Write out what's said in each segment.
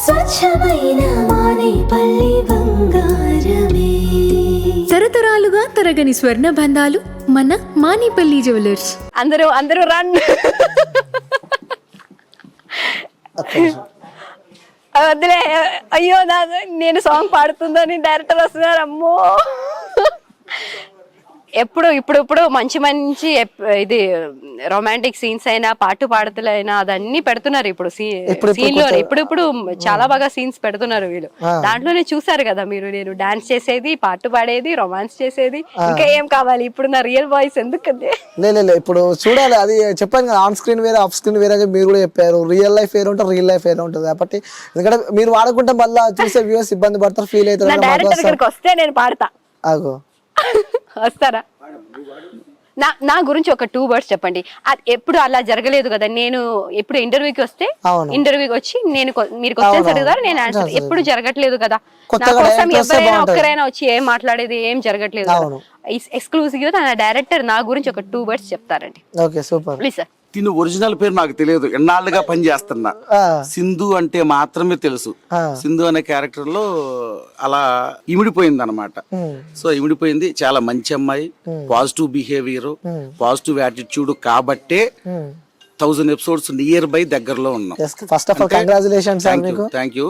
స్వచ్ఛమైన మానేపల్లి బంగారమే. తరతరాలుగా తరగని స్వర్ణ బంధాలు మన మానేపల్లి జ్యువెలర్స్. అందరూ రన్. వద్దులే, అయ్యో నేను సాంగ్ పాడుతుందని డైరెక్టర్ వస్తున్నారు. అమ్మో, ఇప్పుడు మంచి ఇది రొమాంటిక్ సీన్స్ అయినా పాటు పాడతలైనా అదన్నీ పెడుతున్నారు ఇప్పుడు సీన్ లో. ఇప్పుడు చాలా బాగా సీన్స్ పెడుతున్నారు వీళ్ళు. దాంట్లోనే చూసారు కదా మీరు, నేను డాన్స్ చేసేది, పాటు పాడేది, రొమాన్స్ చేసేది, ఇంకా ఏం కావాలి? ఇప్పుడు నా రియల్ వాయిస్ ఎందుకంటే ఇప్పుడు చూడాలి. అది చెప్పాను కదా, ఆన్ స్క్రీన్ వేరే ఆఫ్ స్క్రీన్ వేరే అని మీరు కూడా చెప్పారు. రియల్ లైఫ్ వేరే ఉంటుంది, రియల్ లైఫ్ వేరే ఉంటుంది. కాబట్టి ఎందుకంటే మీరు వాడుకుంటే మళ్ళీ చూసే వ్యూవర్స్ ఇబ్బంది పడతారు, ఫీల్ అవుతారు. డైరెక్టర్ దగ్గరికి వస్తే నేను పాడతా. ఆగో వస్తారా? నా గురించి ఒక 2 words చెప్పండి. ఎప్పుడు అలా జరగలేదు కదా. నేను ఎప్పుడు ఇంటర్వ్యూకి వచ్చి నేను మీరు క్వశ్చన్స్ అడుగుతారు, నేను ఆన్సర్. ఎప్పుడు జరగట్లేదు కదా. నా కోసం ఎవరైనా ఒక్కరైనా వచ్చి ఏం మాట్లాడేది ఏం జరగట్లేదు. ఎక్స్క్లూజివ్ గా నా డైరెక్టర్ నా గురించి ఒక 2 words చెప్తారండి. Okay, super. Please sir. తిను ఒరిజినల్ పేరు నాకు తెలియదు, ఎన్నాళ్ళుగా పని చేస్తున్నా. సింధు అంటే మాత్రమే తెలుసు. సింధు అనే క్యారెక్టర్ లో అలా ఇమిడిపోయింది అనమాట. సో ఇమిడిపోయింది. చాలా మంచి అమ్మాయి, పాజిటివ్ బిహేవియర్, పాజిటివ్ యాటిట్యూడ్. కాబట్టే 1000 episodes నియర్ బై దగ్గరలో ఉన్నాం. First of all congratulations. Thank you.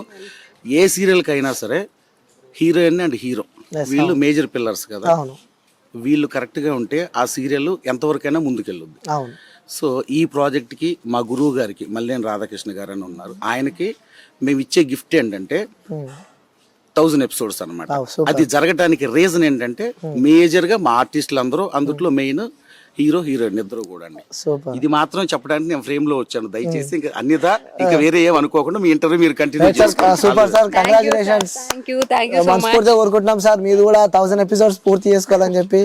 A serial కైనా సరే హీరోయిన్ అండ్ హీరో వీళ్ళు మేజర్ పిల్లర్స్ కదా. వీళ్ళు కరెక్ట్ గా ఉంటే ఆ సీరియల్ ఎంతవరకైనా ముందుకెళ్ళొద్దు. సో ఈ ప్రాజెక్ట్కి మా గురువు గారికి మల్లేని రాధాకృష్ణ గారు అని ఉన్నారు, ఆయనకి మేము ఇచ్చే గిఫ్ట్ ఏంటంటే 1000 episodes అనమాట. అది జరగడానికి రీజన్ ఏంటంటే మేజర్ గా మా ఆర్టిస్టులు అందరూ, అందుట్లో మెయిన్ హీరో హీరోయిన్ ఇద్దరు కూడా అండి. ఇది మాత్రం చెప్పడానికి నేను ఫ్రేమ్ లో వచ్చాను. దయచేసి ఇంకా అన్నిదా ఇంకా వేరే ఏం అనుకోకుండా మీ ఇంటర్వ్యూ మీరు కంటిన్యూ చేసుకోండి. Super sir, congratulations. మనస్ఫూర్తిగా కోరుకుంటున్నాం సార్, మీరు కూడా 1000 episodes పూర్తి చేసుకోవాలని చెప్పి.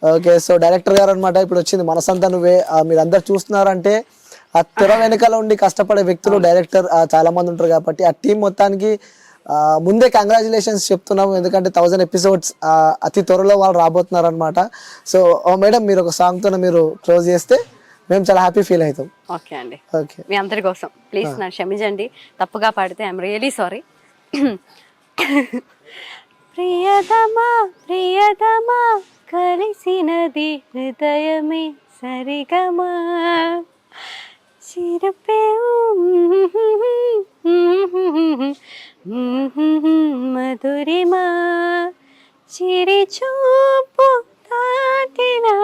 ఓకే, సో డైరెక్టర్ గారు అనమాట ఇప్పుడు వచ్చింది మనసంతా నువ్వే. మీరు అందరు చూస్తున్నారంటే ఆ తెర వెనకాల ఉండి కష్టపడే వ్యక్తులు డైరెక్టర్ చాలా మంది ఉంటారు. కాబట్టి ఆ టీం మొత్తానికి ముందే కంగ్రాచులేషన్స్ చెప్తున్నాము. ఎందుకంటే 1000 episodes అతి త్వరలో వాళ్ళు రాబోతున్నారు అనమాట. సో మేడం, మీరు ఒక సాంగ్ తో మీరు క్లోజ్ చేస్తే మేము చాలా హ్యాపీ ఫీల్ అవుతాం. ఓకే అండి. ఓకే, మీ అందరి కోసం ప్లీజ్ నన్ను క్షమించండి, తప్పుగా పాడితే ఐఎమ్ రియలీ సారీ. ప్రియతమా ప్రియతమా కలిసినది హృదయమే సరిగమా చిరపేవు మధురిమా చిరిచూపు తాకినా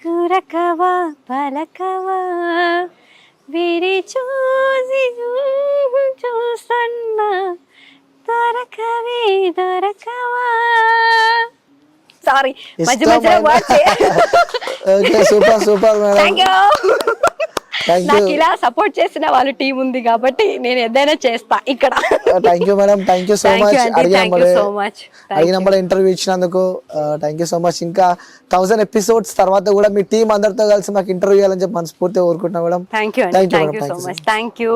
కురకవా పలకవా విరి చూసి చూసన్నా దొరకవే దొరకవా. సారీ, మధ్య మధ్యలో సూపర్ మేడం. నాకు ఇలా సపోర్ట్ చేసిన వాళ్ళ టీం ఉంది కాబట్టి నేను ఏదైనా చేస్తా ఇక్కడ. Thank you madam, thank you so much. అడిగిన ఇంటర్వ్యూ ఇచ్చినందుకు థ్యాంక్ యూ సో మచ్. ఇంకా 1000 episodes తర్వాత కూడా మీ టీం అందరితో కలిసి మాకు ఇంటర్వ్యూ ఇవ్వాలని చెప్పి మనస్ఫూర్తిగా కోరుకుంటున్నాం madam. Thank you so much. Thank you.